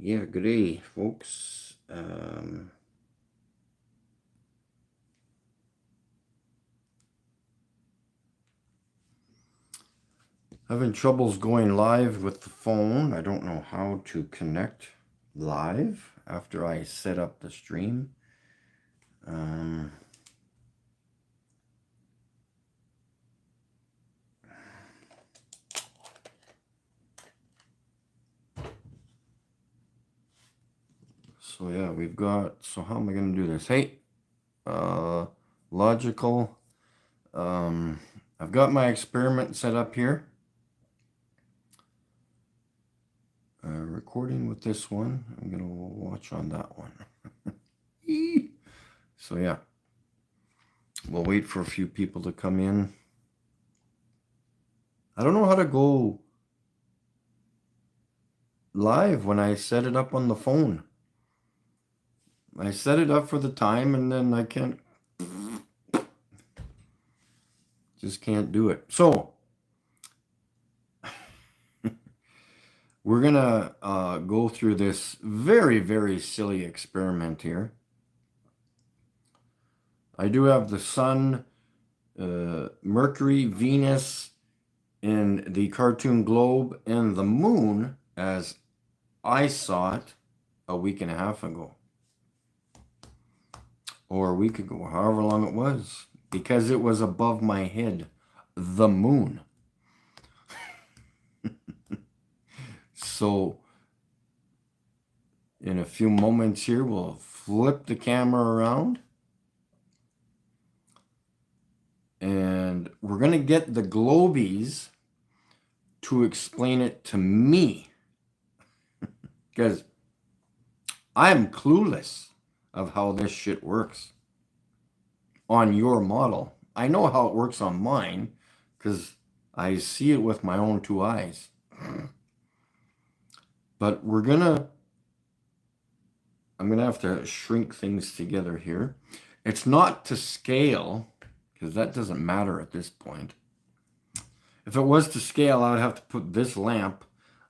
Yeah, good day, folks. Having troubles going live with the phone. I don't know how to connect live after I set up the stream. So yeah, we've got, so how am I going to do this? Hey, logical. I've got my experiment set up here. Recording with this one. I'm going to watch on that one. So yeah, we'll wait for a few people to come in. I don't know how to go live when I set it up on the phone. I set it up for the time and then I just can't do it. So we're gonna go through this very, very silly experiment here. I do have the sun, Mercury, Venus, and the cartoon globe, and the moon as I saw it a week and a half ago. Or a week ago, however long it was. Because it was above my head. The moon. So, in a few moments here, we'll flip the camera around. And we're going to get the globies to explain it to me. Because I'm clueless of how this shit works on your model. I know how it works on mine because I see it with my own two eyes. But I'm gonna have to shrink things together here. It's not to scale because that doesn't matter at this point. If it was to scale, I would have to put this lamp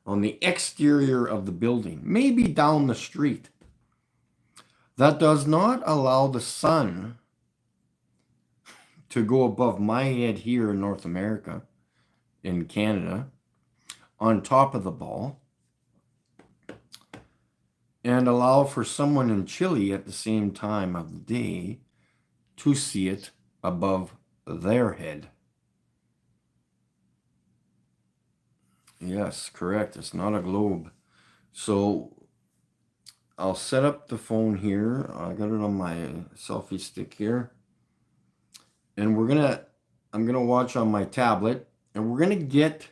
on the exterior of the building, maybe down the street. That does not allow the sun to go above my head here in North America, in Canada, on top of the ball, and allow for someone in Chile at the same time of the day to see it above their head. Yes, correct. It's not a globe. So I'll set up the phone here. I got it on my selfie stick here. And I'm gonna watch on my tablet, and we're gonna get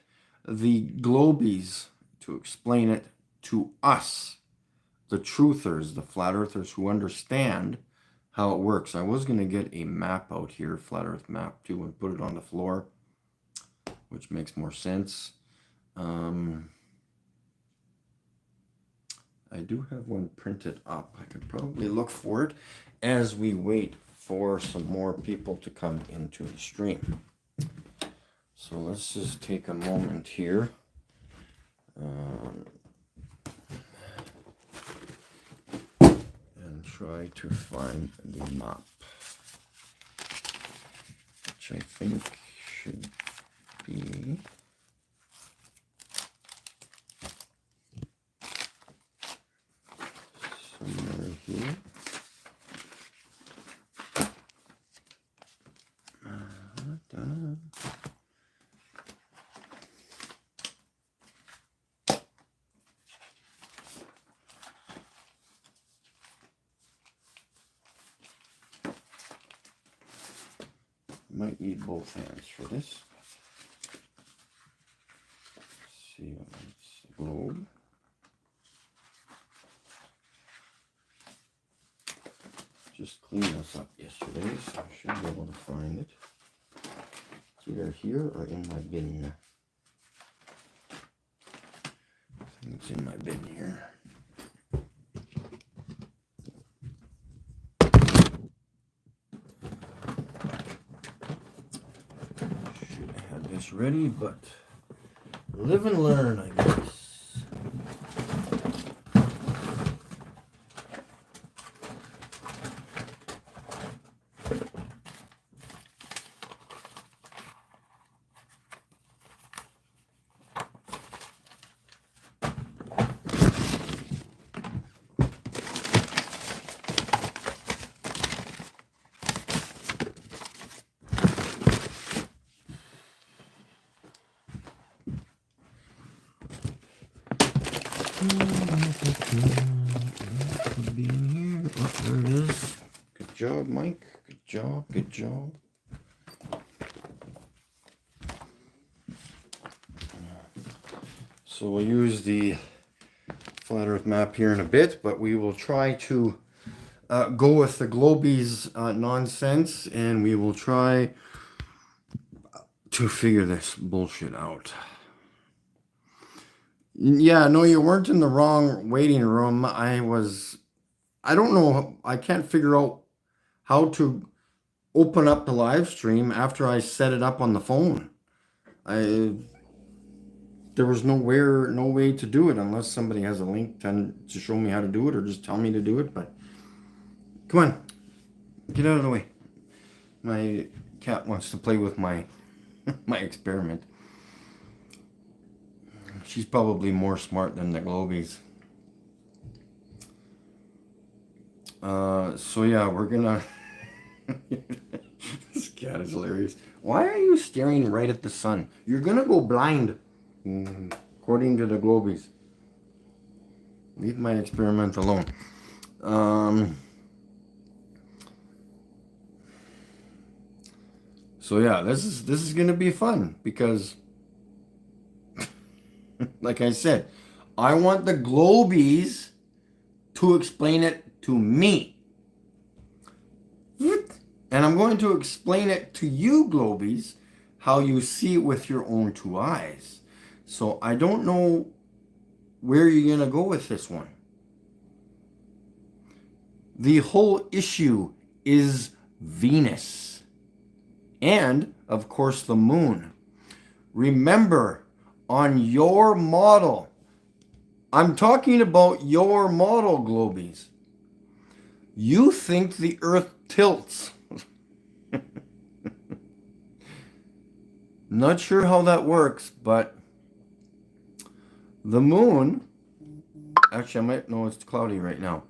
the globies to explain it to us, the truthers, the flat earthers who understand how it works. I was gonna get a map out here, flat earth map too, and put it on the floor, which makes more sense. I do have one printed up. I could probably look for it as we wait for some more people to come into the stream. So let's just take a moment here. And try to find the map, which I think should be somewhere here. Might need both hands for this. Let's see, it's the globe. Just cleaned this up yesterday, so I should be able to find it. It's either here or in my bin. I think it's in my bin here. Should have had this ready, but live and learn, I guess. job, Mike. Good job. Good job. So we'll use the flat Earth map here in a bit, but we will try to go with the globies nonsense, and we will try to figure this bullshit out. Yeah, no, you weren't in the wrong waiting room. I don't know, I can't figure out how to open up the live stream after I set it up on the phone. There was no way to do it unless somebody has a link to show me how to do it or just tell me to do it. But come on, get out of the way. My cat wants to play with my my experiment. She's probably more smart than the globies. So yeah, we're gonna. This cat is hilarious. Why are you staring right at the sun? You're gonna go blind. According to the globies. Leave my experiment alone. So yeah, this is gonna be fun because like I said, I want the globies to explain it to me. And I'm going to explain it to you, globies, how you see it with your own two eyes. So I don't know where you're going to go with this one. The whole issue is Venus. And, of course, the moon. Remember, on your model, I'm talking about your model, globies. You think the Earth tilts. Not sure how that works, but the moon, actually I might know it's cloudy right now.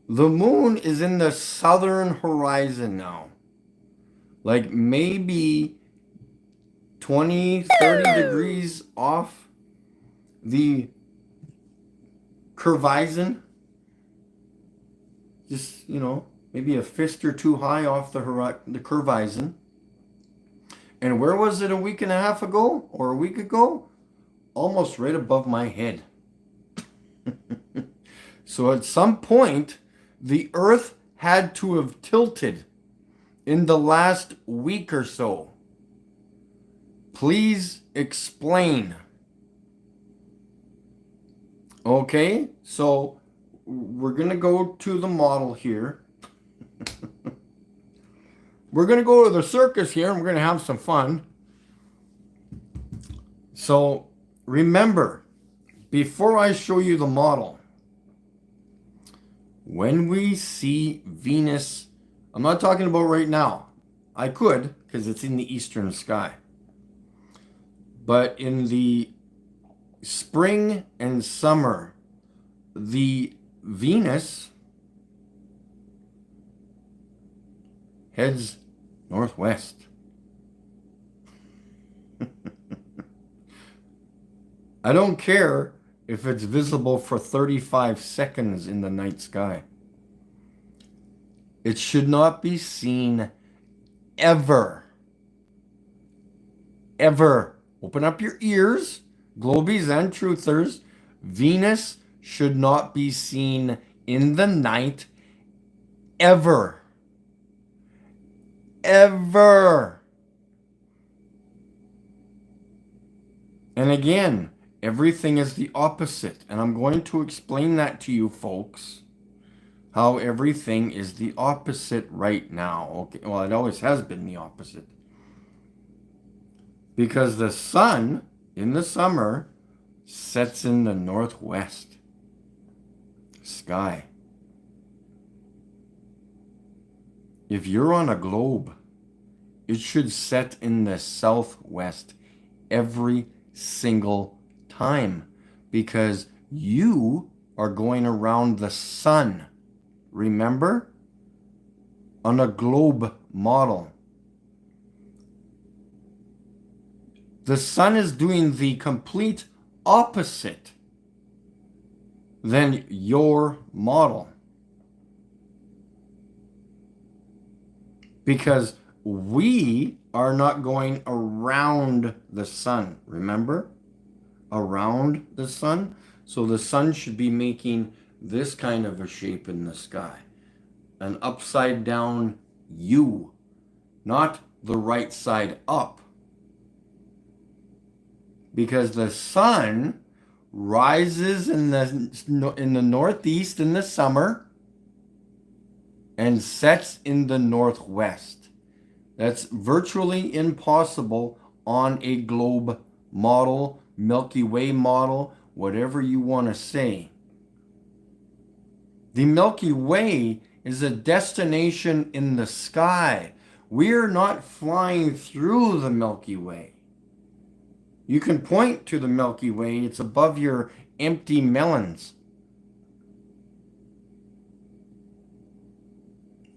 The moon is in the southern horizon now. Like maybe 20, 30 degrees off the curvizon. Just, maybe a fist or two high off the curvizon. And where was it a week and a half ago or a week ago? Almost right above my head. So at some point, the Earth had to have tilted in the last week or so. Please explain. Okay, so we're going to go to the model here. We're going to go to the circus here and we're going to have some fun. So remember, before I show you the model, when we see Venus, I'm not talking about right now. I could, because it's in the eastern sky. But in the spring and summer, the Venus heads northwest. I don't care if it's visible for 35 seconds in the night sky. It should not be seen ever. Ever. Open up your ears, globies and truthers. Venus should not be seen in the night ever. Ever. And again, everything is the opposite. And I'm going to explain that to you folks. How everything is the opposite right now. Okay, well, it always has been the opposite. Because the sun in the summer sets in the northwest sky. If you're on a globe, it should set in the southwest every single time because you are going around the sun. Remember? On a globe model. The sun is doing the complete opposite than your model. because we are not going around the sun, remember? Around the sun. So the sun should be making this kind of a shape in the sky, an upside down U, not the right side up. Because the sun rises in the northeast in the summer and sets in the northwest. That's virtually impossible on a globe model, Milky Way model, whatever you want to say. The Milky Way is a destination in the sky. We're not flying through the Milky Way. You can point to the Milky Way. It's above your empty melons.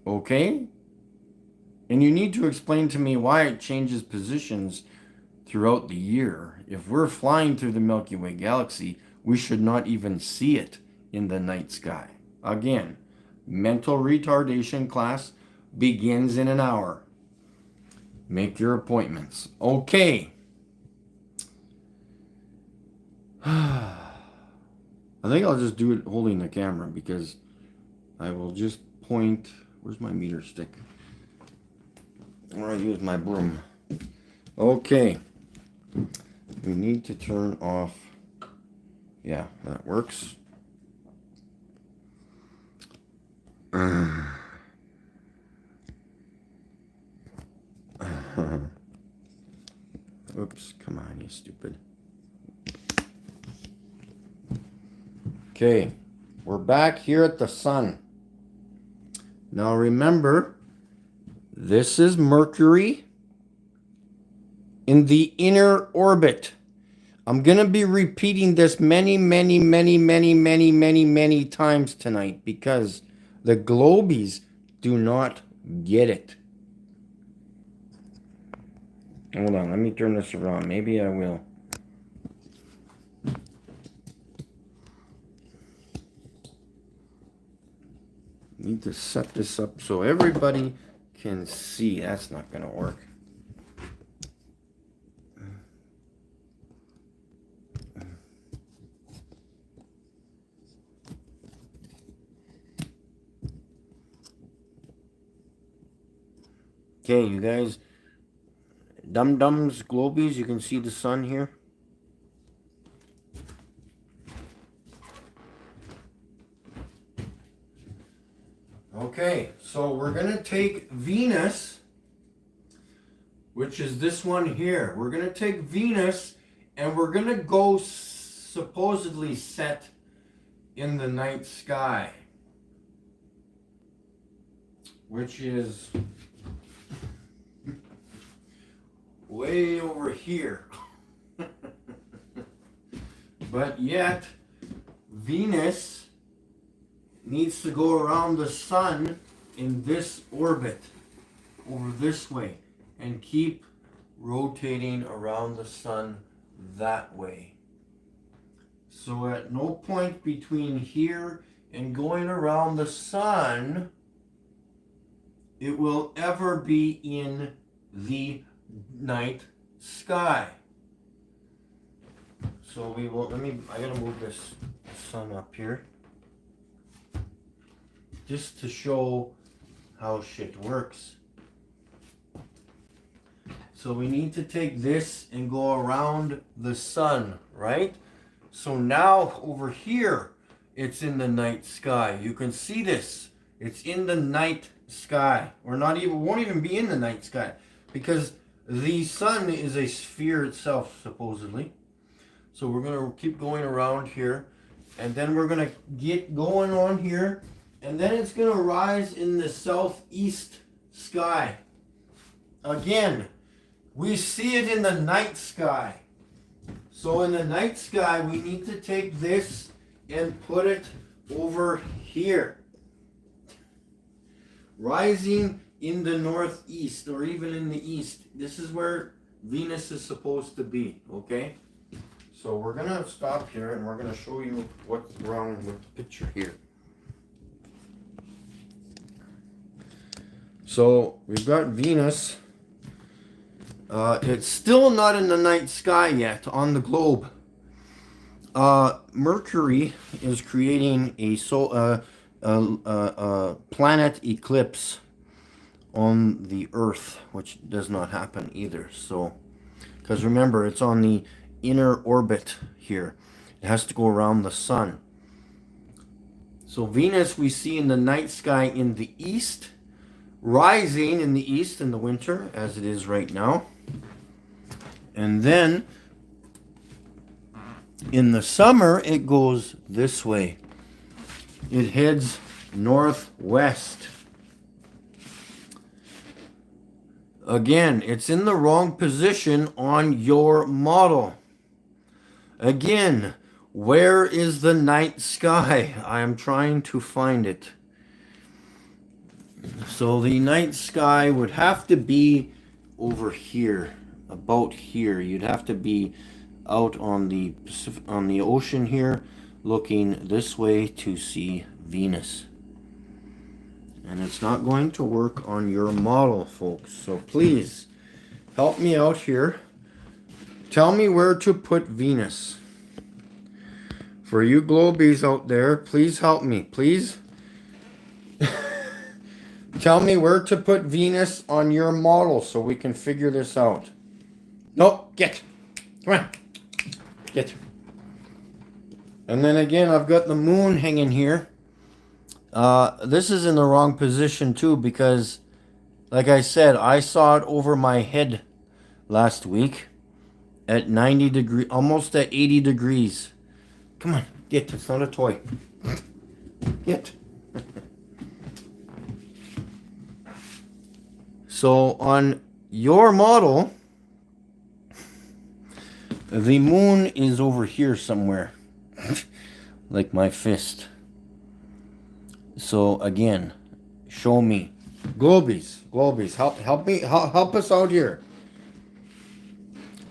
Okay? And you need to explain to me why it changes positions throughout the year. If we're flying through the Milky Way galaxy, we should not even see it in the night sky. Again, mental retardation class begins in an hour. Make your appointments. Okay. I think I'll just do it holding the camera because I will just point. Where's my meter stick? I'm going to use my broom. Okay. We need to turn off. Yeah, that works. Oops, come on, you stupid. Okay, we're back here at the sun. Now remember, this is Mercury in the inner orbit. I'm going to be repeating this many times tonight because the globies do not get it. Hold on, let me turn this around. Maybe I will. Need to set this up so everybody can see. That's not going to work. Okay, you guys, dum-dums, globies, you can see the sun here. Okay, so we're going to take Venus, which is this one here. We're going to take Venus and we're going to go supposedly set in the night sky, which is way over here. But yet, Venus needs to go around the sun in this orbit over this way and keep rotating around the sun that way. So at no point between here and going around the sun, it will ever be in the night sky. So we will, I gotta move this sun up here just to show how shit works. So we need to take this and go around the sun, right? So now over here, it's in the night sky. You can see this. It's in the night sky. Or not even, won't even be in the night sky because the sun is a sphere itself, supposedly. So we're going to keep going around here. And then we're going to get going on here. And then it's going to rise in the southeast sky. Again, we see it in the night sky. So in the night sky, we need to take this and put it over here. Rising in the northeast or even in the east. This is where Venus is supposed to be, okay? So we're going to stop here and we're going to show you what's wrong with the picture here. So we've got Venus. It's still not in the night sky yet on the globe. Mercury is creating a planet eclipse on the Earth, which does not happen either. So, because remember, it's on the inner orbit here. It has to go around the sun. So Venus we see in the night sky in the east, rising in the east in the winter, as it is right now. And then in the summer, it goes this way. It heads northwest. Again, it's in the wrong position on your model. Again, where is the night sky? I am trying to find it. So the night sky would have to be over here, about here. You'd have to be out on the ocean here, looking this way to see Venus. And it's not going to work on your model, folks. So please help me out here. Tell me where to put Venus. For you globies out there, please help me. Please tell me where to put Venus on your model so we can figure this out. No, get. Come on. Get. And then again, I've got the moon hanging here. This is in the wrong position too because, like I said, I saw it over my head last week at 90 degrees, almost at 80 degrees. Come on, get. It's not a toy. Get. So on your model, the moon is over here somewhere, like my fist. So again, show me, globies, help me, help us out here.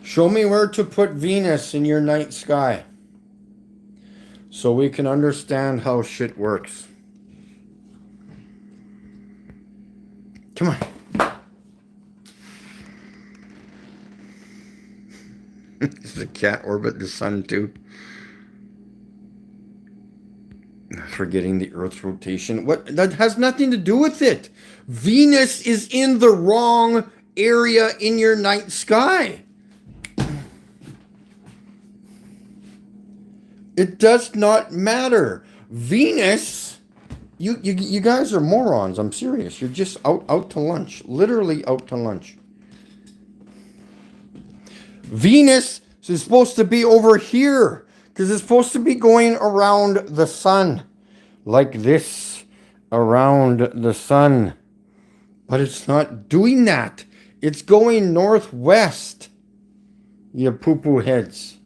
Show me where to put Venus in your night sky, so we can understand how shit works. Come on. Does the cat orbit the sun too? Forgetting the Earth's rotation. What? That has nothing to do with it. Venus is in the wrong area in your night sky. It does not matter. Venus, you guys are morons. I'm serious. You're just out to lunch. Literally out to lunch. Venus is supposed to be over here because it's supposed to be going around the sun like this, around the sun. But it's not doing that. It's going northwest, you poo-poo heads.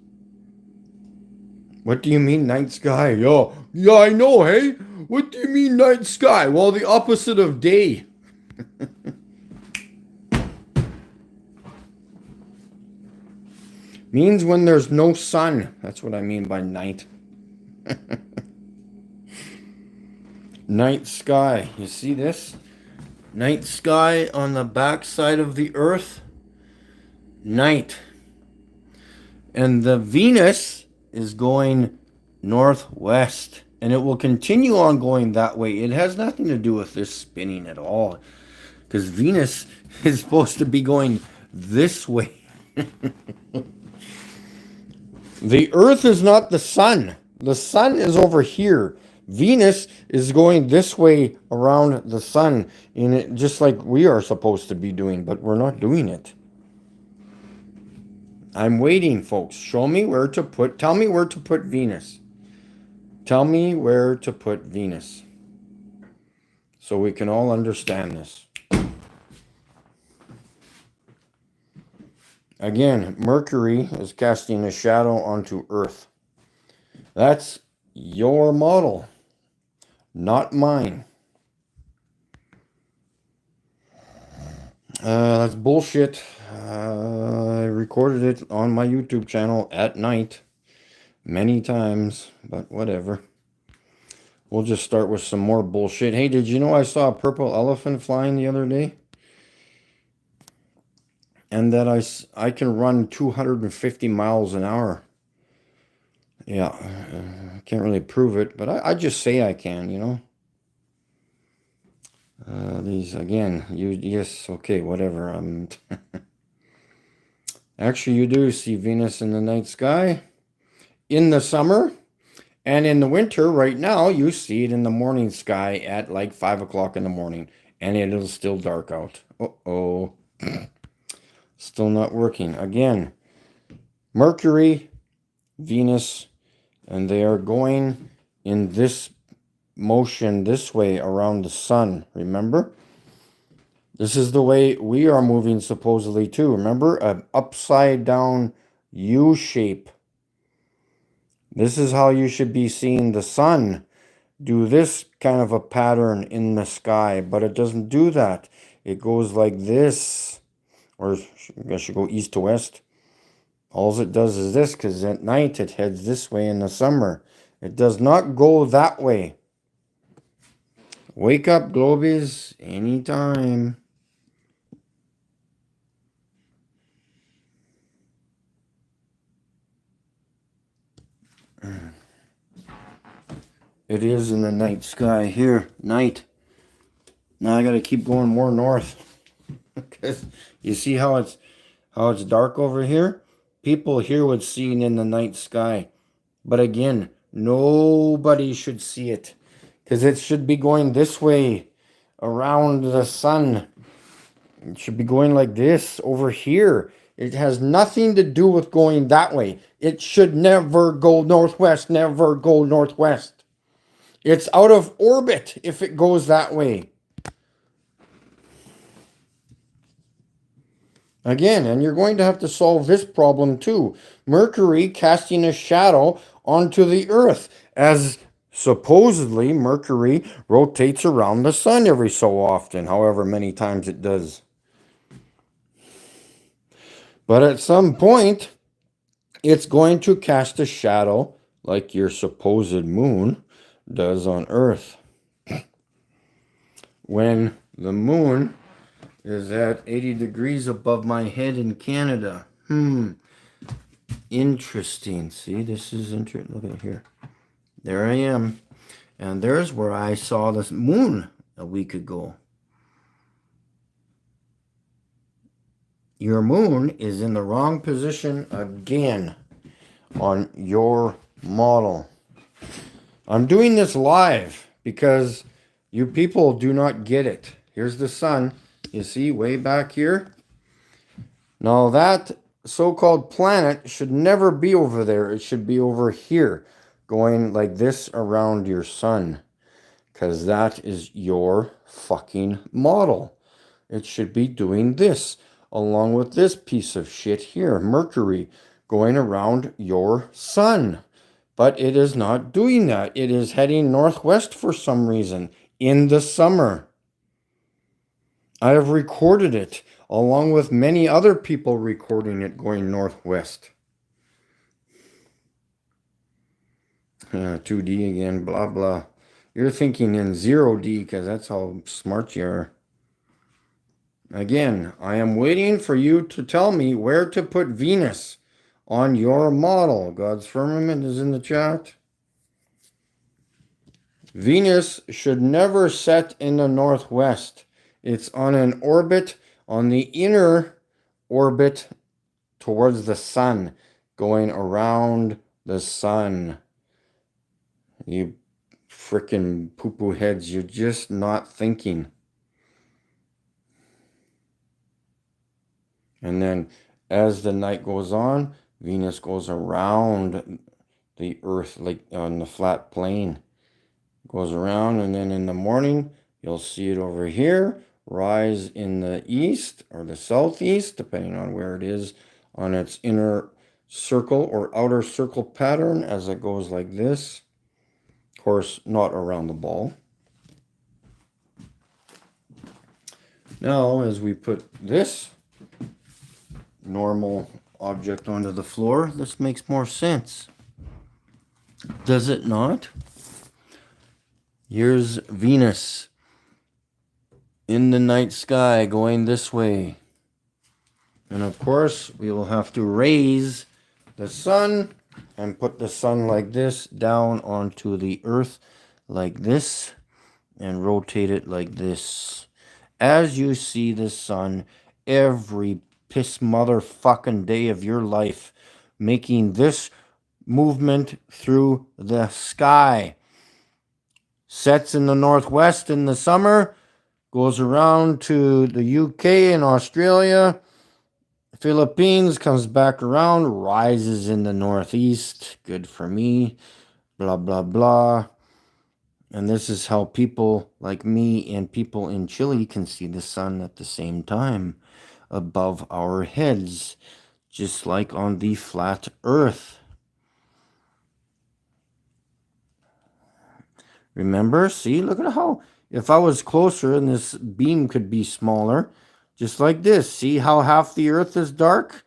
What do you mean night sky? Yeah, I know, hey? What do you mean night sky? Well, the opposite of day. Means when there's no sun. That's what I mean by night. Night sky. You see this? Night sky on the back side of the Earth. Night. And the Venus is going northwest. And it will continue on going that way. It has nothing to do with this spinning at all. Because Venus is supposed to be going this way. The Earth is not the sun. The sun is over here. Venus is going this way around the sun, in it, just like we are supposed to be doing, but we're not doing it. I'm waiting, folks. Show me where to put, tell me where to put Venus. Tell me where to put Venus, so we can all understand this. Again, Mercury is casting a shadow onto Earth. That's your model, not mine. That's bullshit. I recorded it on my YouTube channel at night many times, but whatever. We'll just start with some more bullshit. Hey, did you know I saw a purple elephant flying the other day? And that I can run 250 miles an hour. Yeah, I can't really prove it, but I just say I can, you know. These, again, yes, okay, whatever. Actually, you do see Venus in the night sky in the summer. And in the winter, right now, you see it in the morning sky at like 5 o'clock in the morning. And it'll still dark out. Uh-oh. Still not working. Again, Mercury, Venus, and they are going in this motion this way around the sun. Remember? This is the way we are moving supposedly too. Remember? An upside down U shape. This is how you should be seeing the sun. Do this kind of a pattern in the sky, but it doesn't do that. It goes like this, or I should go east to west. All it does is this, because at night it heads this way in the summer. It does not go that way. Wake up, Globies, anytime. It is in the night sky here, night. Now I gotta keep going more north. Because you see how it's dark over here? People here would see it in the night sky. But again, nobody should see it. Because it should be going this way around the sun. It should be going like this over here. It has nothing to do with going that way. It should never go northwest, never go northwest. It's out of orbit if it goes that way. Again, and you're going to have to solve this problem too. Mercury casting a shadow onto the Earth, as supposedly Mercury rotates around the sun every so often, however many times it does. But at some point, it's going to cast a shadow like your supposed moon does on Earth. When the moon is at 80 degrees above my head in Canada. Interesting. See, this is interesting. Look at here. There I am. And there's where I saw this moon a week ago. Your moon is in the wrong position again on your model. I'm doing this live because you people do not get it. Here's the sun. You see way back here? Now that so-called planet should never be over there. It should be over here, going like this around your sun. Because that is your fucking model. It should be doing this, along with this piece of shit here, Mercury, going around your sun. But it is not doing that. It is heading northwest for some reason in the summer. I have recorded it, along with many other people recording it going northwest. 2D again, blah, blah. You're thinking in 0D because that's how smart you are. Again, I am waiting for you to tell me where to put Venus on your model. God's firmament is in the chat. Venus should never set in the northwest. It's on an orbit, on the inner orbit towards the sun, going around the sun. You frickin' poo-poo heads, you're just not thinking. And then as the night goes on, Venus goes around the Earth, like on the flat plane. Goes around, and then in the morning, you'll see it over here, rise in the east or the southeast, depending on where it is on its inner circle or outer circle pattern as it goes like this. Of course, not around the ball. Now, as we put this normal object onto the floor, this makes more sense. Does it not? Here's Venus in the night sky going this way. And of course, we will have to raise the sun and put the sun like this down onto the earth like this and rotate it like this. As you see the sun every piss motherfucking day of your life, making this movement through the sky. Sets in the northwest in the summer, goes around to the UK and Australia, Philippines, comes back around, rises in the northeast. Good for me. Blah, blah, blah. And this is how people like me and people in Chile can see the sun at the same time above our heads, just like on the flat earth. Remember? See, look at how, if I was closer and this beam could be smaller, just like this. See how half the earth is dark?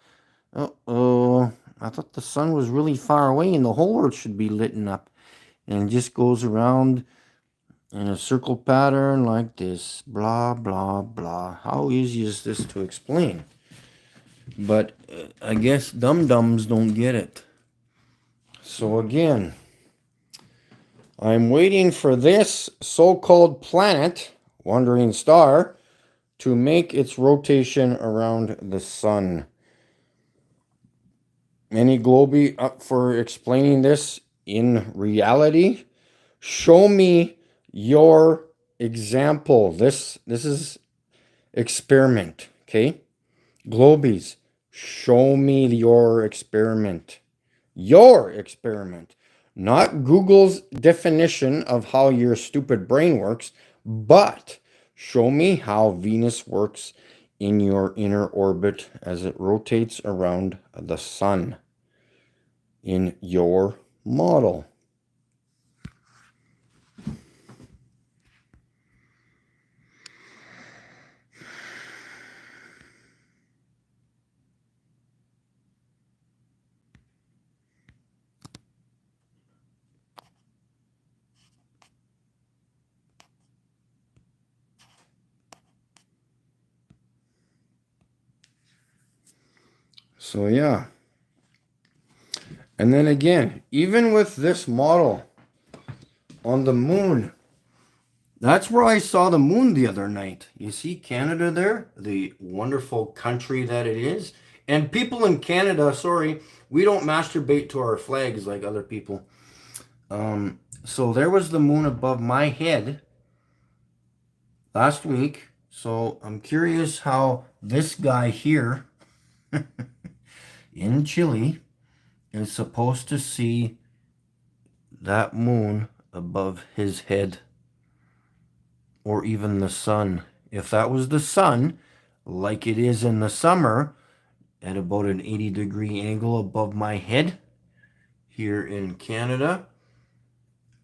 Uh-oh, I thought the sun was really far away and the whole earth should be lit up. And it just goes around in a circle pattern like this. Blah, blah, blah. How easy is this to explain? But I guess dum-dums don't get it. So again, I'm waiting for this so-called planet, wandering star, to make its rotation around the sun. Any Globy up for explaining this in reality? Show me your example. This is experiment, okay? Globies, show me your experiment. Your experiment. Not Google's definition of how your stupid brain works, but show me how Venus works in your inner orbit as it rotates around the sun in your model. So yeah. And then again, even with this model on the moon, that's where I saw the moon the other night. You see Canada there? The wonderful country that it is. And people in Canada, sorry, we don't masturbate to our flags like other people. So there was the moon above my head last week. So I'm curious how this guy here in Chile is supposed to see that moon above his head, or even the sun. If that was the sun, like it is in the summer, at about an 80-degree angle above my head here in Canada,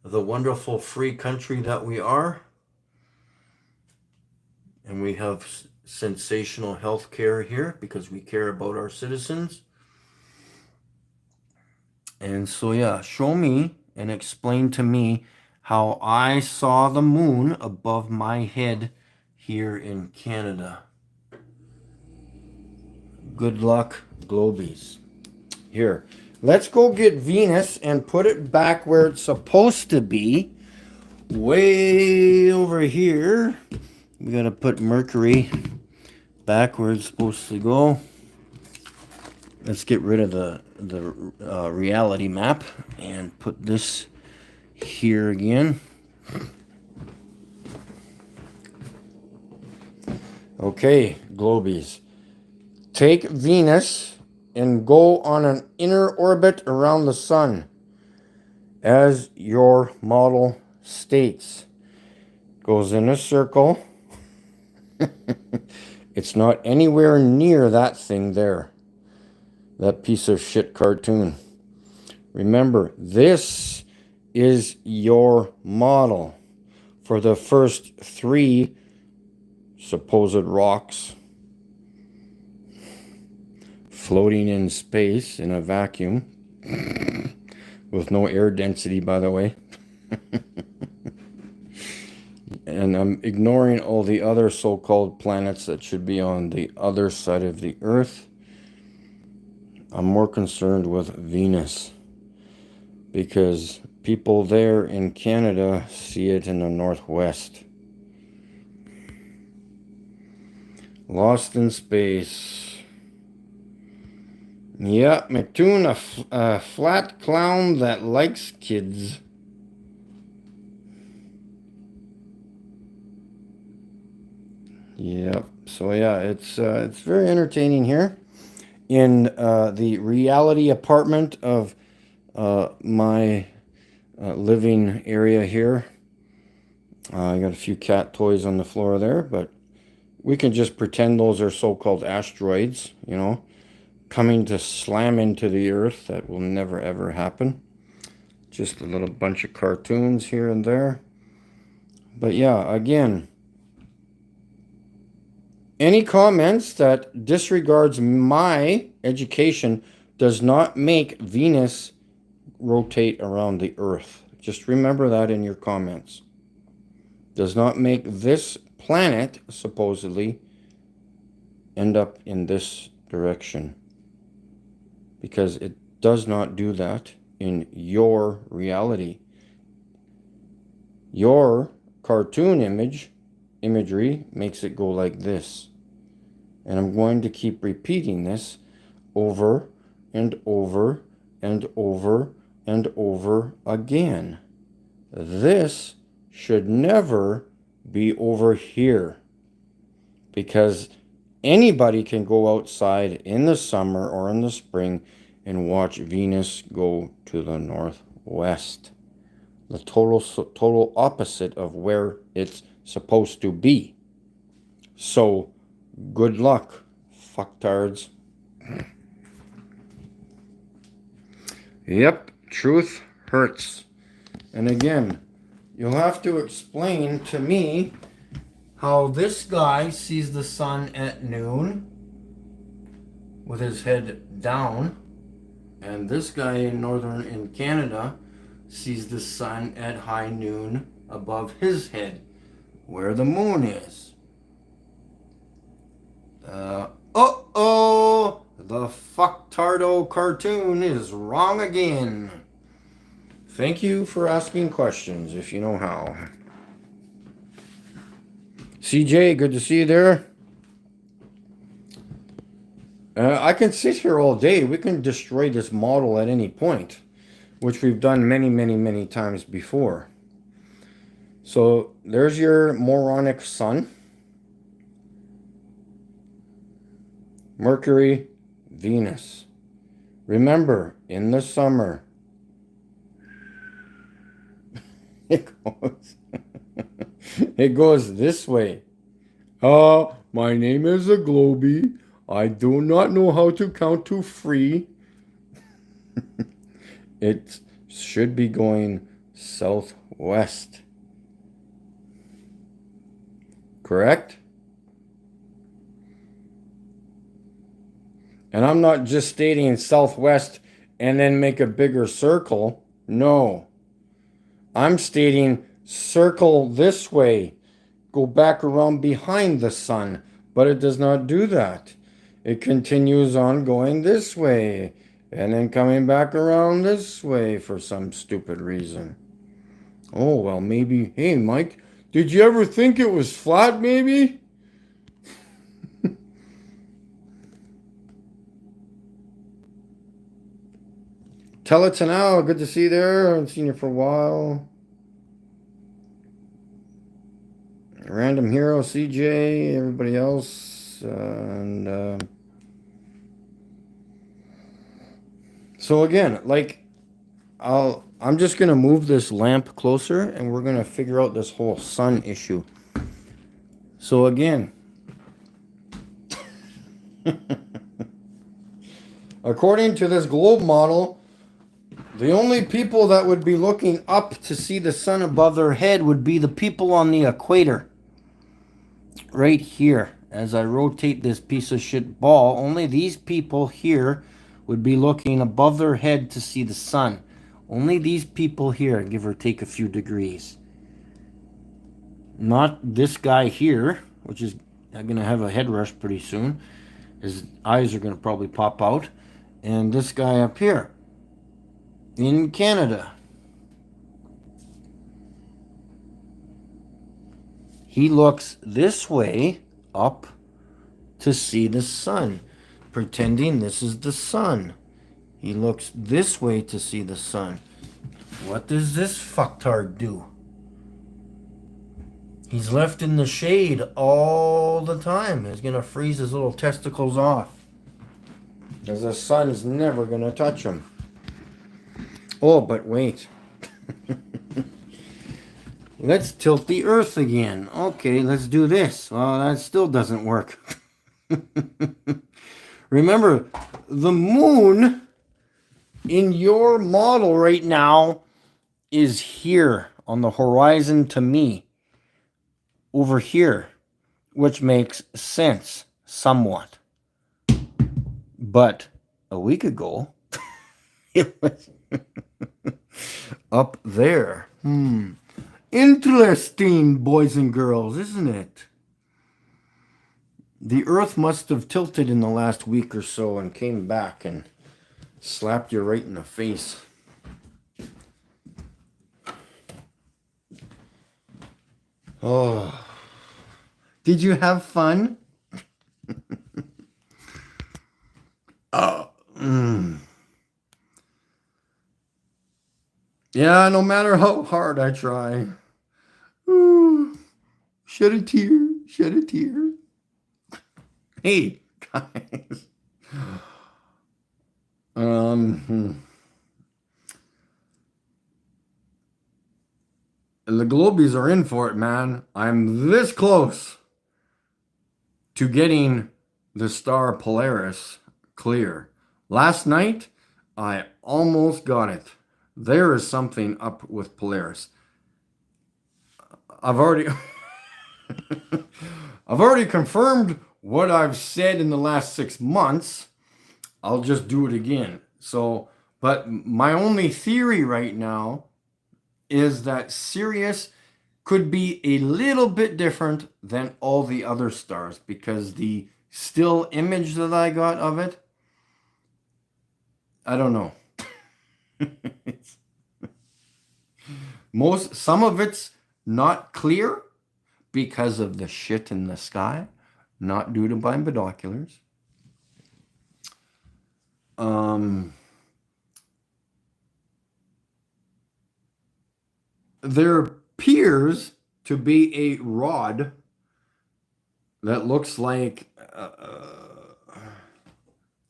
the wonderful free country that we are, and we have sensational health care here because we care about our citizens. And so yeah, show me and explain to me how I saw the moon above my head here in Canada. Good luck, Globies. Here, let's go get Venus and put it back where it's supposed to be. Way over here. We gotta put Mercury back where it's supposed to go. Let's get rid of the reality map and put this here again. Okay, Globies. Take Venus and go on an inner orbit around the sun as your model states. Goes in a circle. It's not anywhere near that thing there. That piece of shit cartoon. Remember, this is your model for the first 3 supposed rocks floating in space in a vacuum with no air density, by the way. and I'm ignoring all the other so-called planets that should be on the other side of the Earth. I'm more concerned with Venus, because people there in Canada see it in the northwest. Lost in space. Yeah, McToon, a flat clown that likes kids. Yep. So yeah, it's very entertaining here in the reality apartment of my living area here. I got a few cat toys on the floor there, but we can just pretend those are so-called asteroids, you know, coming to slam into the Earth. That will never ever happen. Just a little bunch of cartoons here and there. But yeah, again, any comments that disregards my education does not make Venus rotate around the Earth. Just remember that in your comments. Does not make this planet supposedly end up in this direction, because it does not do that in your reality. Your cartoon imagery makes it go like this. And I'm going to keep repeating this over and over and over and over again. This should never be over here, because anybody can go outside in the summer or in the spring and watch Venus go to the northwest. The total opposite of where it's supposed to be. So, good luck, fucktards. Yep, truth hurts. And again, you'll have to explain to me how this guy sees the sun at noon with his head down, and this guy in Canada sees the sun at high noon above his head, where the moon is. Uh-oh! The fucktardo cartoon is wrong again. Thank you for asking questions, if you know how. CJ, good to see you there. I can sit here all day. We can destroy this model at any point, which we've done many, many, many times before. So there's your moronic sun. Mercury, Venus. Remember, in the summer, it goes this way. My name is a Globie. I do not know how to count to 3. It should be going southwest. Correct? And I'm not just stating southwest and then make a bigger circle. No. I'm stating circle this way. Go back around behind the sun. But it does not do that. It continues on going this way. And then coming back around this way for some stupid reason. Oh, well, maybe. Hey, Mike, did you ever think it was flat, maybe? Tell it to now. Good to see you there. I haven't seen you for a while. Random Hero, CJ, everybody else. So again, like, I'm just going to move this lamp closer and we're going to figure out this whole sun issue. So again, according to this globe model, the only people that would be looking up to see the sun above their head would be the people on the equator. Right here. As I rotate this piece of shit ball, only these people here would be looking above their head to see the sun. Only these people here, give or take a few degrees. Not this guy here, which is going to have a head rush pretty soon. His eyes are going to probably pop out. And this guy up here in Canada. He looks this way up to see the sun, pretending this is the sun. He looks this way to see the sun. What does this fucktard do? He's left in the shade all the time. He's going to freeze his little testicles off, because the sun's never going to touch him. Oh, but wait. Let's tilt the earth again. Okay, let's do this. Well, that still doesn't work. Remember, the moon in your model right now is here on the horizon to me. Over here, which makes sense somewhat. But a week ago, it was up there. Interesting, boys and girls, isn't it? The Earth must have tilted in the last week or so and came back and slapped you right in the face. Oh. Did you have fun? Yeah, no matter how hard I try. Ooh, shed a tear, shed a tear. Hey, guys. The Globies are in for it, man. I'm this close to getting the star Polaris clear. Last night, I almost got it. There is something up with Polaris. I've already confirmed what I've said in the last 6 months. I'll just do it again. So, but my only theory right now is that Sirius could be a little bit different than all the other stars, because the still image that I got of it, I don't know. Some of it's not clear because of the shit in the sky, not due to my binoculars. There appears to be a rod that looks like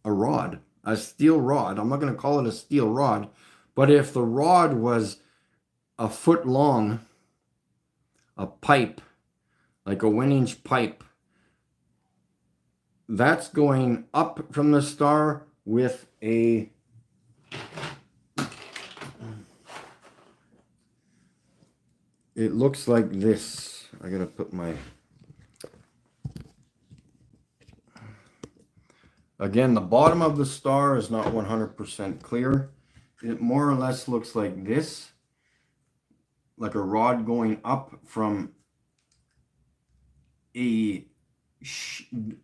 a rod, a steel rod. I'm not going to call it a steel rod, but if the rod was a foot long, a pipe, like a 1-inch pipe, that's going up from the star with a it looks like this. I gotta put my, again, the bottom of the star is not 100% clear. It more or less looks like this, like a rod going up from a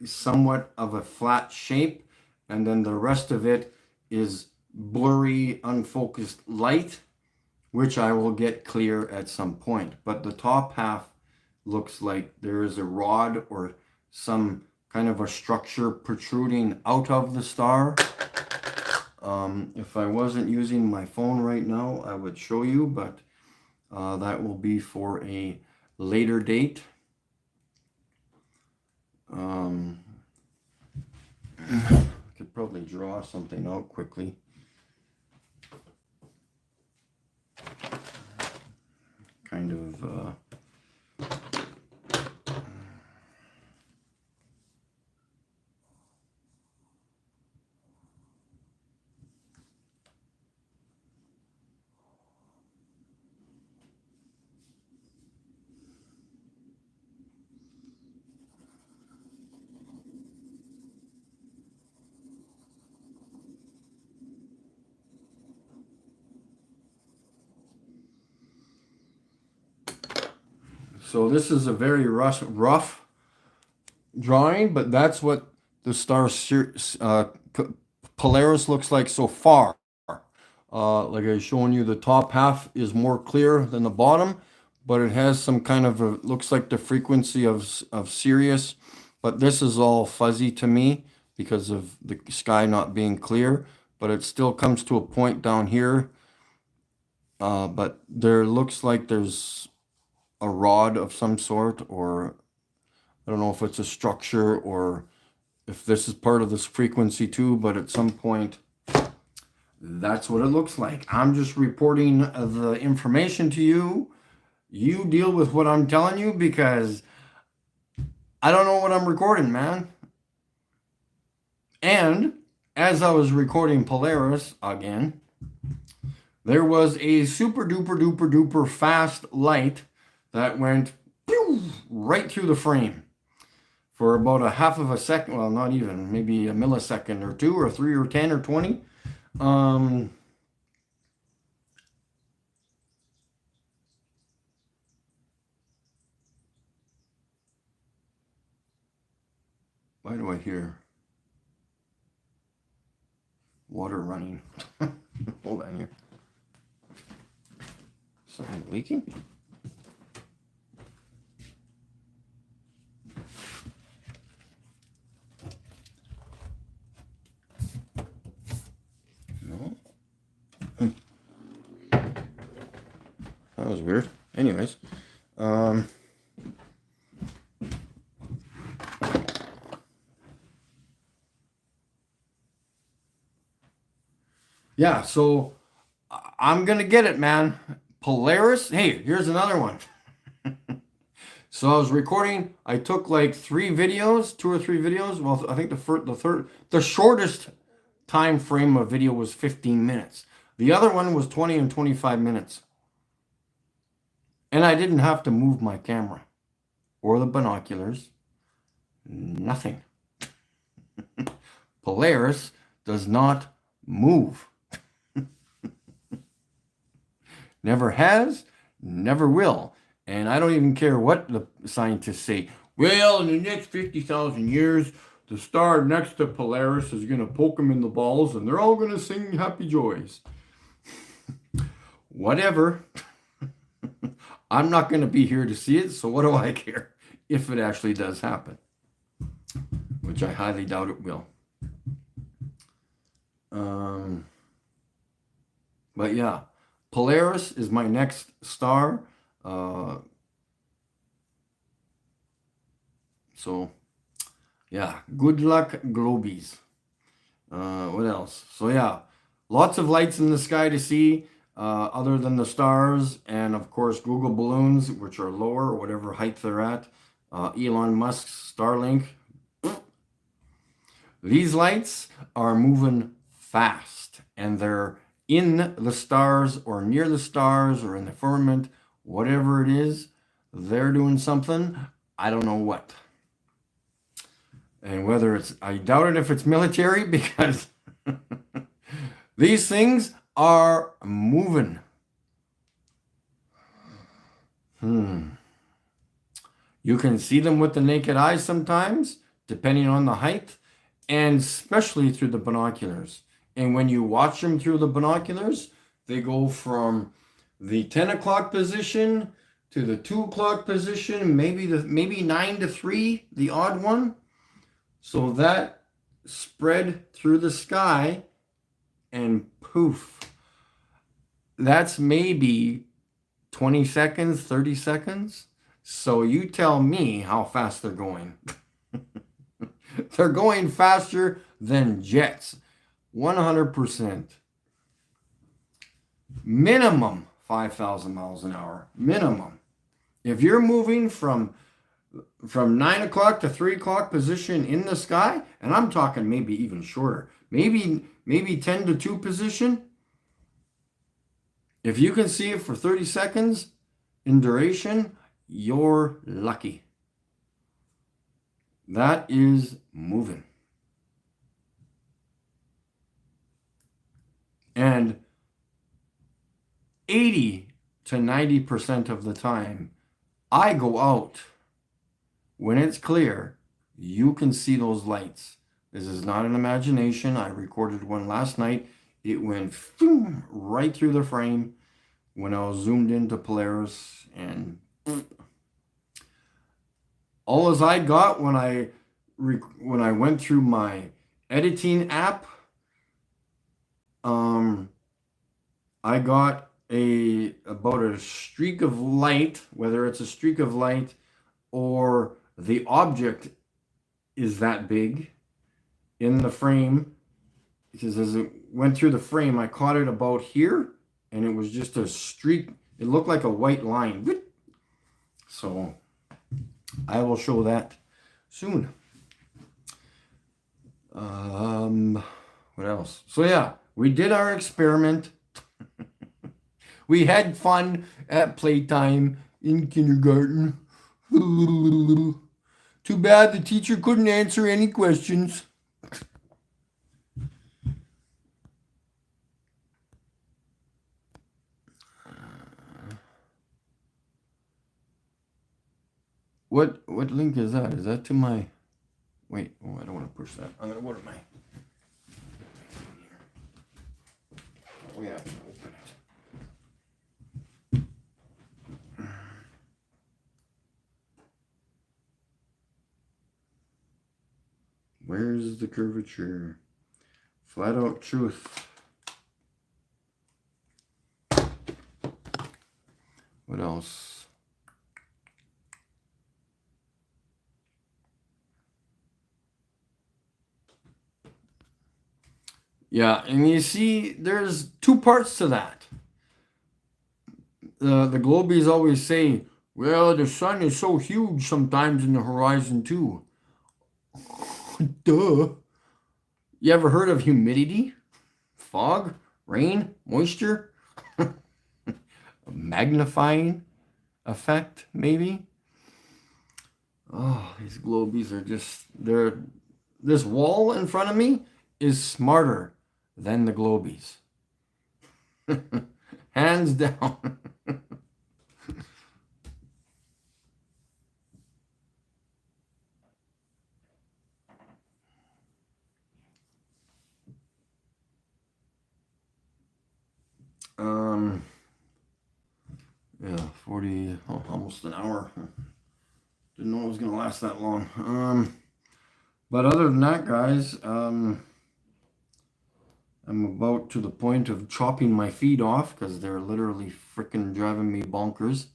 somewhat of a flat shape, and then the rest of it is blurry, unfocused light, which I will get clear at some point. But the top half looks like there is a rod or some kind of a structure protruding out of the star. If I wasn't using my phone right now, I would show you, but that will be for a later date. I could probably draw something out quickly. Kind of So this is a very rough drawing, but that's what the star Polaris looks like so far. Like I was showing you, the top half is more clear than the bottom, but it has some kind of a, looks like the frequency of Sirius, but this is all fuzzy to me because of the sky not being clear, but it still comes to a point down here. But there looks like there's a rod of some sort, or I don't know if it's a structure or if this is part of this frequency too, but at some point, that's what it looks like. I'm just reporting the information to you. You deal with what I'm telling you because I don't know what I'm recording, man. And as I was recording Polaris again, there was a super duper duper duper fast light that went right through the frame for about a half of a second. Well, not even, maybe a millisecond or two or 3 or 10 or 20. Why do I hear water running? Hold on here. Something leaking? No. That was weird. Anyways, yeah, so I'm gonna get it, man. Polaris. Hey, here's another one. So I was recording. I took like 3 videos, 2 or 3 videos. Well, I think the shortest time frame of video was 15 minutes. The other one was 20 and 25 minutes. And I didn't have to move my camera or the binoculars. Nothing. Polaris does not move. Never has, never will. And I don't even care what the scientists say. Well, in the next 50,000 years, the star next to Polaris is going to poke them in the balls and they're all going to sing happy joys. Whatever. I'm not going to be here to see it, so what do I care if it actually does happen? Which I highly doubt it will. But yeah, Polaris is my next star. So yeah, good luck, Globies. What else? So yeah, lots of lights in the sky to see, other than the stars, and of course Google balloons, which are lower or whatever height they're at. Elon Musk's Starlink. These lights are moving fast, and they're in the stars or near the stars or in the firmament, whatever it is. They're doing something. I don't know what. And whether it's, I doubt it if it's military, because these things are moving. You can see them with the naked eye sometimes, depending on the height, and especially through the binoculars. And when you watch them through the binoculars, they go from the 10 o'clock position to the 2 o'clock position, maybe 9 to 3, the odd one. So that spread through the sky, and poof. That's maybe 20 seconds, 30 seconds. So you tell me how fast they're going. They're going faster than jets. 100%. Minimum 5,000 miles an hour. Minimum. If you're moving from 9 o'clock to 3 o'clock position in the sky, and I'm talking maybe even shorter, maybe 10 to 2 position, if you can see it for 30 seconds in duration, you're lucky. That is moving. And 80 to 90% of the time, I go out. When it's clear, you can see those lights. This is not an imagination. I recorded one last night. It went right through the frame when I was zoomed into Polaris, and all as I got when I went through my editing app, I got about a streak of light, whether it's a streak of light or the object is that big in the frame, because as it went through the frame, I caught it about here, and it was just a streak. It looked like a white line. So I will show that soon. What else? So yeah, we did our experiment. We had fun at playtime in kindergarten. Too bad the teacher couldn't answer any questions. What link is that? Is that to my... Wait, oh, I don't want to push that. I'm going to go to my... Oh yeah, I can open it. Where's the curvature? Flat out truth. What else? Yeah, and you see, there's two parts to that. The globies always say, well, the sun is so huge sometimes in the horizon too. Duh. You ever heard of humidity? Fog? Rain? Moisture? A magnifying effect, maybe? Oh, these globies are just... This wall in front of me is smarter than the globies. Hands down. Yeah, 40, almost an hour. Didn't know it was gonna last that long. But other than that, guys, I'm about to the point of chopping my feet off because they're literally freaking driving me bonkers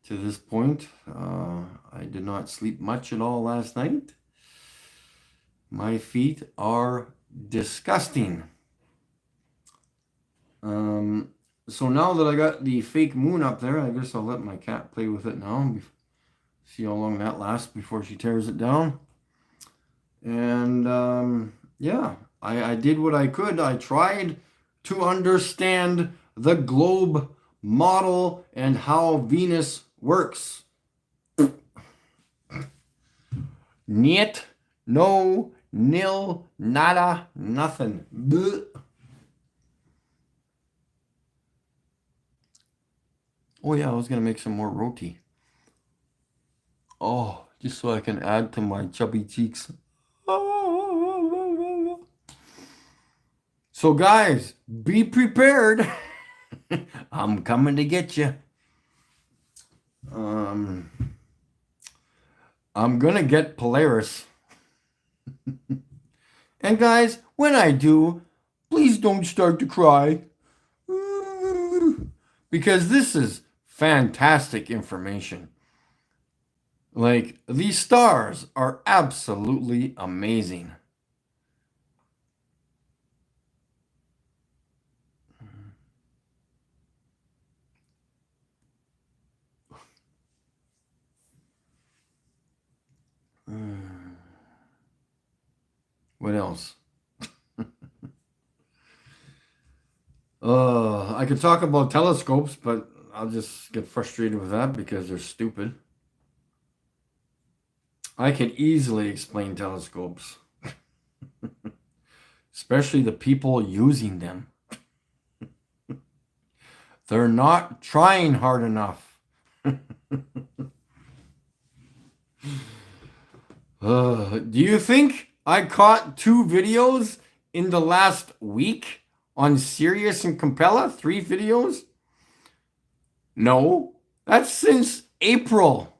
to this point. I did not sleep much at all last night. My feet are disgusting. So now that I got the fake moon up there, I guess I'll let my cat play with it now. See how long that lasts before she tears it down. And yeah, I did what I could. I tried to understand the globe model and how Venus works. Niet, no, nil, nada, nothing. Blech. Oh yeah, I was gonna make some more roti. Oh, just so I can add to my chubby cheeks. So guys, be prepared. I'm coming to get you. I'm gonna get Polaris. And guys, when I do, please don't start to cry. Because this is fantastic information. Like, these stars are absolutely amazing. What else? I could talk about telescopes, but I'll just get frustrated with that because they're stupid. I can easily explain telescopes, especially the people using them. They're not trying hard enough. Do you think I caught 2 videos in the last week on Sirius and Capella? 3 videos? No, that's since April.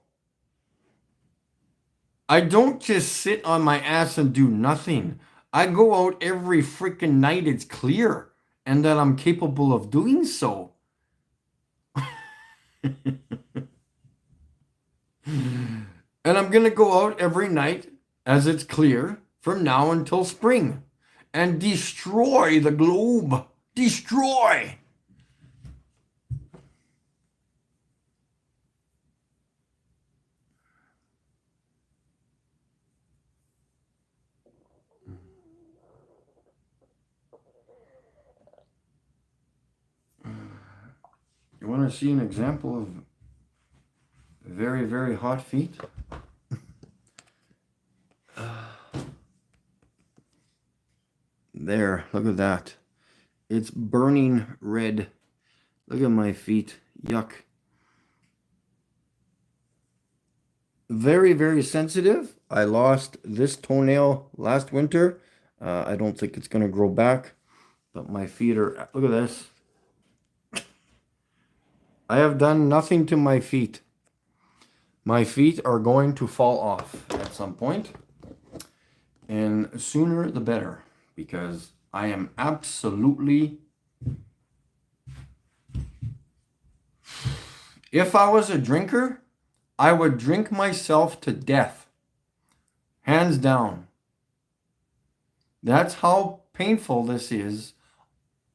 I don't just sit on my ass and do nothing. I go out every freaking night it's clear and that I'm capable of doing so. And I'm going to go out every night as it's clear from now until spring and destroy the globe. Destroy. You want to see an example of very, very hot feet? There, look at that. It's burning red. Look at my feet. Yuck. Very, very sensitive. I lost this toenail last winter. I don't think it's going to grow back. But my feet are... Look at this. I have done nothing to my feet. My feet are going to fall off at some point. And sooner the better. Because I am absolutely... If I was a drinker, I would drink myself to death. Hands down. That's how painful this is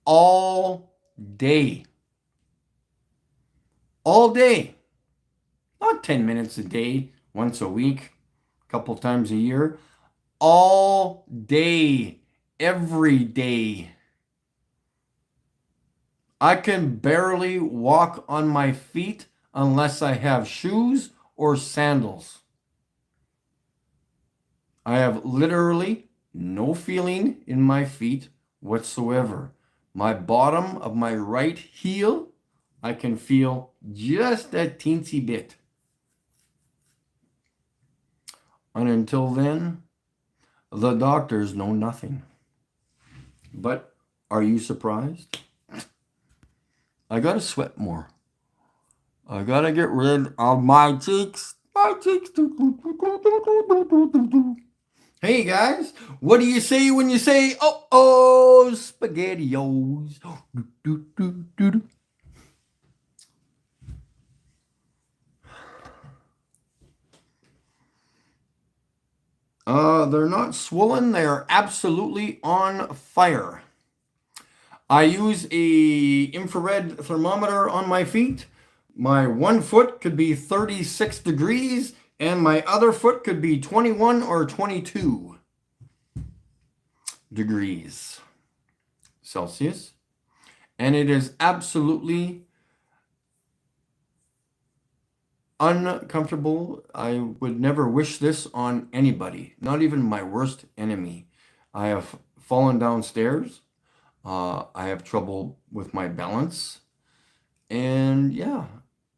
all day. All day. Not 10 minutes a day, once a week, a couple times a year. All day, every day. I can barely walk on my feet unless I have shoes or sandals. I have literally no feeling in my feet whatsoever. My bottom of my right heel, I can feel just a teensy bit. And until then, the doctors know nothing. But are you surprised? I gotta sweat more. I gotta get rid of my cheeks. My cheeks. Hey guys, what do you say when you say, oh, SpaghettiOs? They're not swollen. They are absolutely on fire. I use a infrared thermometer on my feet. My one foot could be 36 degrees and my other foot could be 21 or 22 degrees Celsius. And it is absolutely uncomfortable. I would never wish this on anybody, not even my worst enemy. I have fallen downstairs. I have trouble with my balance. And yeah,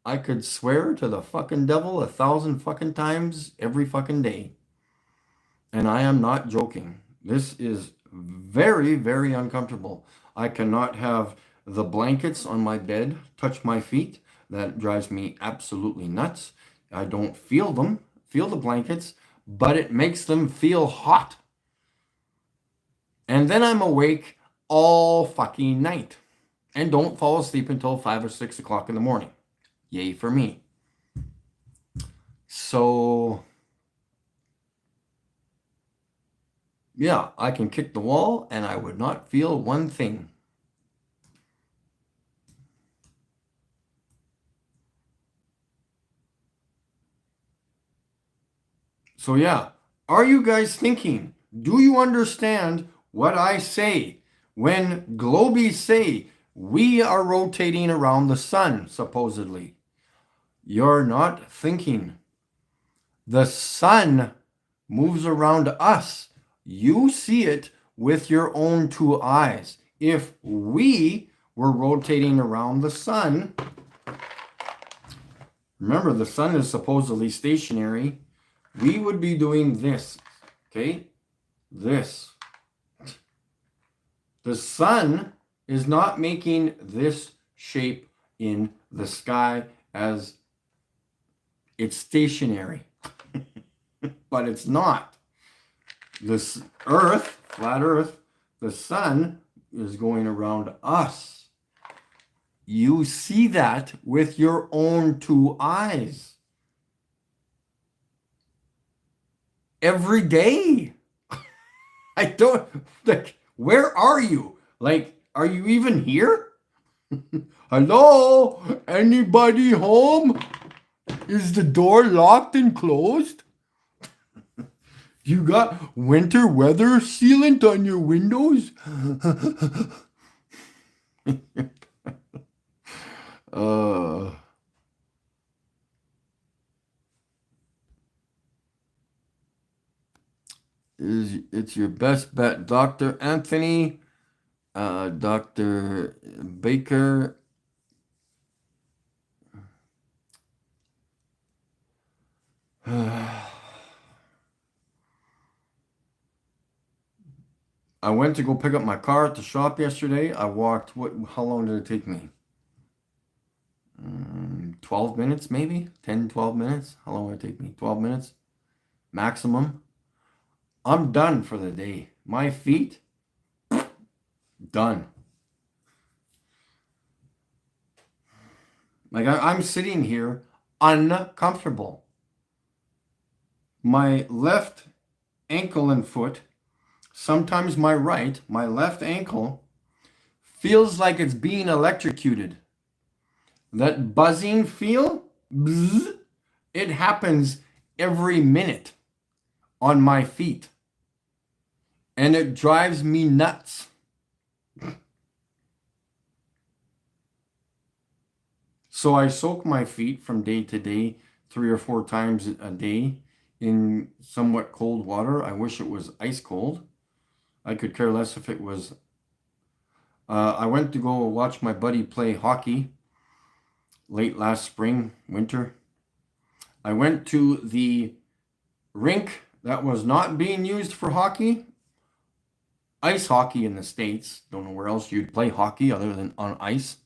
I could swear to the fucking devil 1,000 fucking times every fucking day. And I am not joking. This is very, very uncomfortable. I cannot have the blankets on my bed touch my feet. That drives me absolutely nuts. I don't feel them, feel the blankets, but it makes them feel hot. And then I'm awake all fucking night and don't fall asleep until 5 or 6 o'clock in the morning. Yay for me. So, yeah, I can kick the wall and I would not feel one thing. So yeah, are you guys thinking, do you understand what I say when globies say we are rotating around the sun, supposedly? You're not thinking. The sun moves around us. You see it with your own 2 eyes. If we were rotating around the sun, Remember, the sun is supposedly stationary. We would be doing this, okay? This. The sun is not making this shape in the sky as it's stationary. But it's not. This Earth, flat Earth, the sun is going around us. You see that with your own two eyes. Every day. I don't, like, where are you? Like, are you even here? Hello? Anybody home? Is the door locked and closed? You got winter weather sealant on your windows? It's your best bet, Dr. Anthony, Dr. Baker. I went to go pick up my car at the shop yesterday. I walked, how long did it take me? 12 minutes, maybe? 10, 12 minutes? How long would it take me? 12 minutes? Maximum. I'm done for the day. My feet, done. Like, I'm sitting here uncomfortable. My left ankle and foot, sometimes my right, my left ankle, feels like it's being electrocuted. That buzzing feel, bzz, it happens every minute on my feet. And it drives me nuts. So I soak my feet from day to day, 3 or 4 times a day in somewhat cold water. I wish it was ice cold. I could care less if it was. I went to go watch my buddy play hockey late last spring, winter. I went to the rink that was not being used for hockey. Ice hockey in the States. Don't know where else you'd play hockey other than on ice.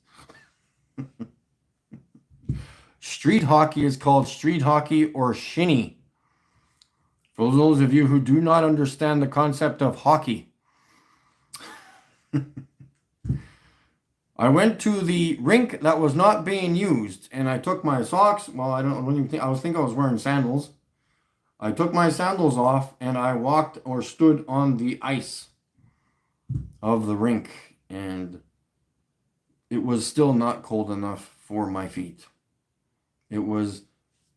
Street hockey is called street hockey or shinny. For those of you who do not understand the concept of hockey. I went to the rink that was not being used and I took my socks. Well, I don't even think I was wearing sandals. I took my sandals off and I walked or stood on the ice of the rink, and it was still not cold enough for my feet. It was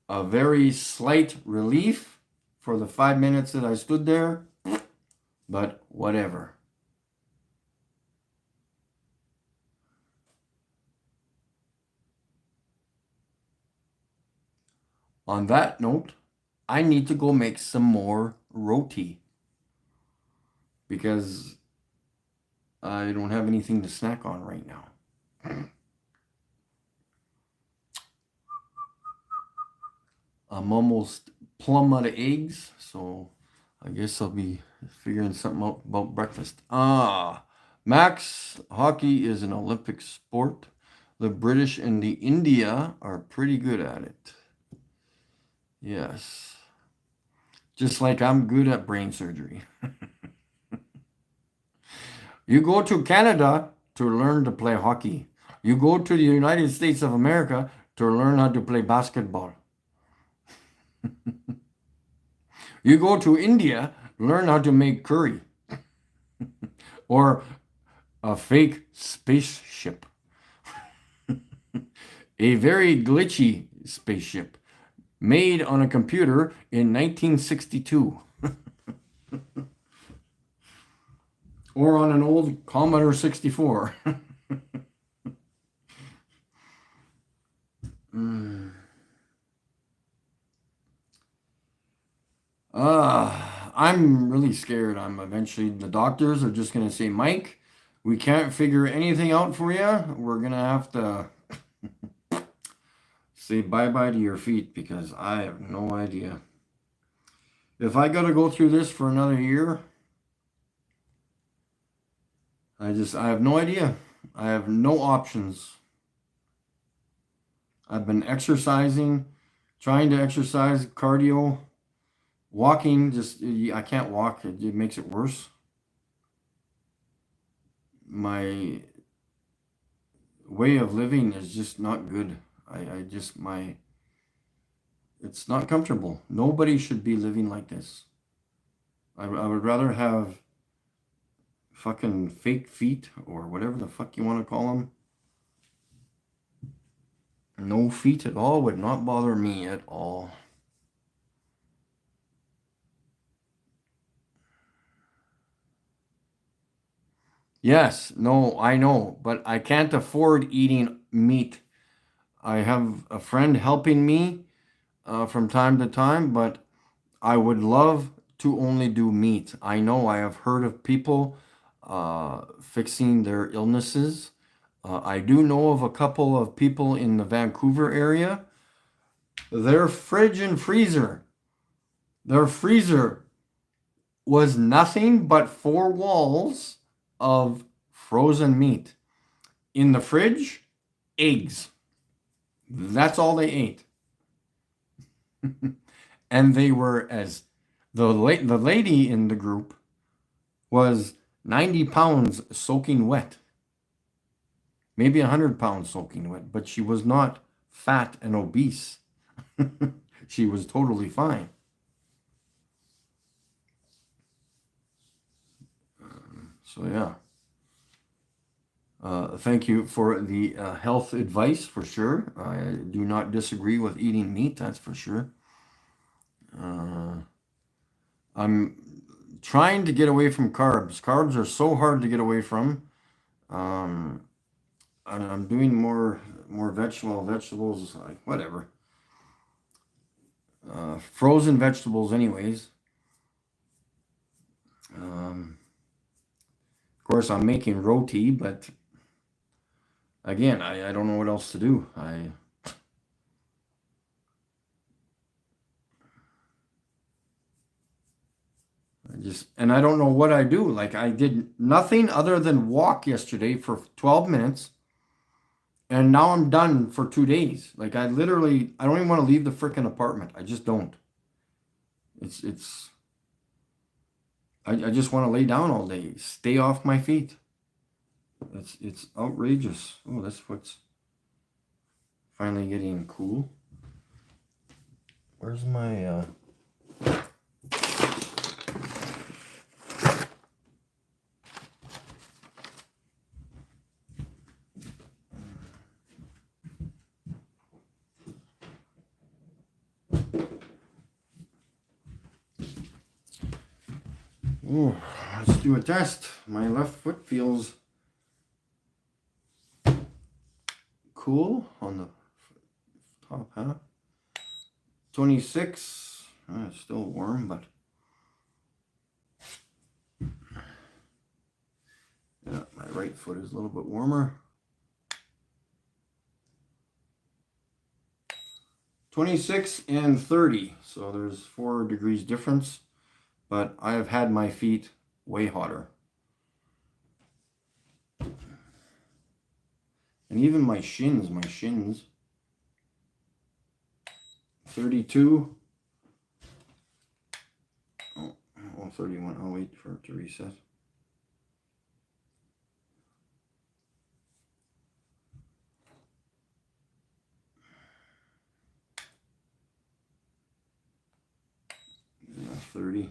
a very slight relief for the 5 minutes that I stood there, but whatever. On that note, I need to go make some more roti because I don't have anything to snack on right now. I'm almost plumb out of eggs, so I guess I'll be figuring something out about breakfast. Max, hockey is an Olympic sport. The British and the India are pretty good at it. Yes. Just like I'm good at brain surgery. You go to Canada to learn to play hockey. You go to the United States of America to learn how to play basketball. You go to India, learn how to make curry. Or a fake spaceship. A very glitchy spaceship made on a computer in 1962. Or on an old Commodore 64. I'm really scared. The doctors are just going to say, Mike, we can't figure anything out for you. We're going to have to say bye-bye to your feet because I have no idea. If I got to go through this for another year, I have no idea. I have no options. I've been exercising, trying to exercise, cardio, walking, I can't walk. It makes it worse. My way of living is just not good. It's not comfortable. Nobody should be living like this. I would rather have fucking fake feet or whatever the fuck you want to call them. No feet at all would not bother me at all. Yes, no, I know, but I can't afford eating meat. I have a friend helping me from time to time, but I would love to only do meat. I know I have heard of people fixing their illnesses. I do know of a couple of people in the Vancouver area. Their freezer was nothing but 4 walls of frozen meat. In the fridge, eggs. That's all they ate. And they were the lady in the group was 90 pounds soaking wet. Maybe 100 pounds soaking wet, but she was not fat and obese. She was totally fine. So yeah. Thank you for the health advice, for sure. I do not disagree with eating meat, that's for sure. I'm trying to get away from carbs. Carbs are so hard to get away from. I'm doing more vegetables, like whatever. Frozen vegetables, anyways. Of course, I'm making roti, but again, I don't know what else to do. And I don't know what I do. Like, I did nothing other than walk yesterday for 12 minutes, and now I'm done for 2 days. Like, I don't even want to leave the frickin' apartment. I just don't. I just want to lay down all day, stay off my feet. It's outrageous. Oh, that's what's finally getting cool. Where's my Oh, let's do a test. My left foot feels cool on the top half. 26. It's still warm, but yeah, my right foot is a little bit warmer. 26 and 30. So there's 4 degrees difference. But I have had my feet way hotter. And even my shins, 32. Oh, 31. I'll wait for it to reset. Yeah, 30.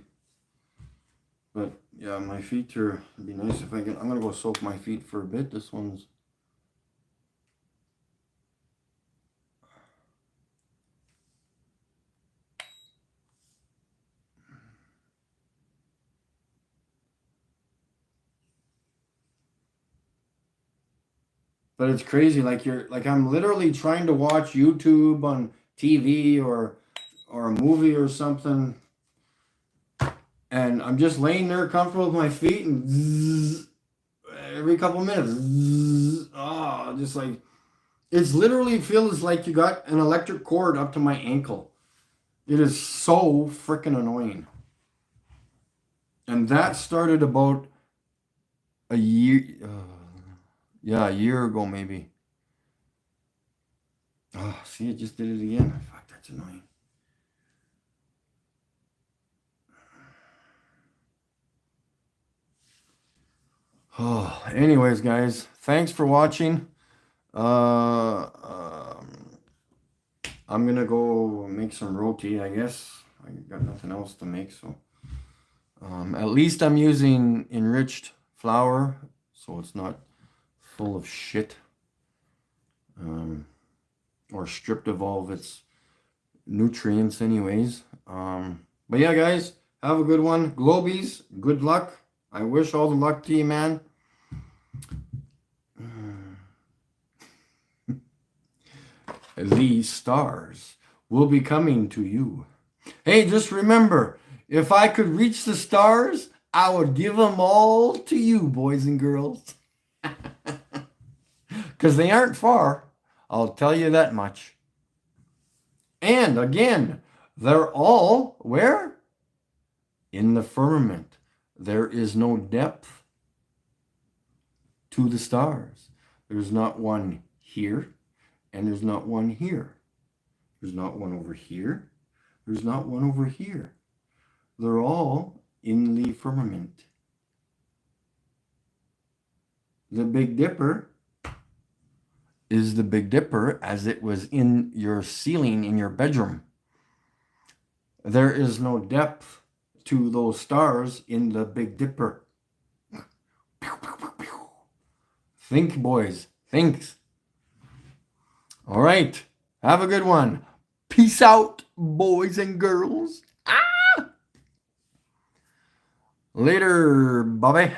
But yeah, my feet it'd be nice if I'm gonna go soak my feet for a bit. This one's but it's crazy. Like I'm literally trying to watch YouTube on TV or a movie or something, and I'm just laying there comfortable with my feet, and every couple minutes, just like It's literally feels like you got an electric cord up to my ankle. It is so freaking annoying. And that started about a year, yeah, a year ago maybe. Oh, see, it just did it again. Fuck, that's annoying. Oh, anyways, guys, thanks for watching. I'm gonna go make some roti, I guess. I got nothing else to make, so at least I'm using enriched flour, so it's not full of shit, or stripped of all of its nutrients anyways. But yeah, guys, have a good one. Globies, good luck. I wish all the luck to you, man. These stars will be coming to you. Hey, just remember, if I could reach the stars, I would give them all to you, boys and girls. Because they aren't far, I'll tell you that much. And again, they're all where? In the firmament. There is no depth to the stars. There's not one here, and there's not one here. There's not one over here. There's not one over here. They're all in the firmament. The Big Dipper is the Big Dipper as it was in your ceiling in your bedroom. There is no depth to those stars in the Big Dipper. Think, boys. Think. All right. Have a good one. Peace out, boys and girls. Later, Bobby.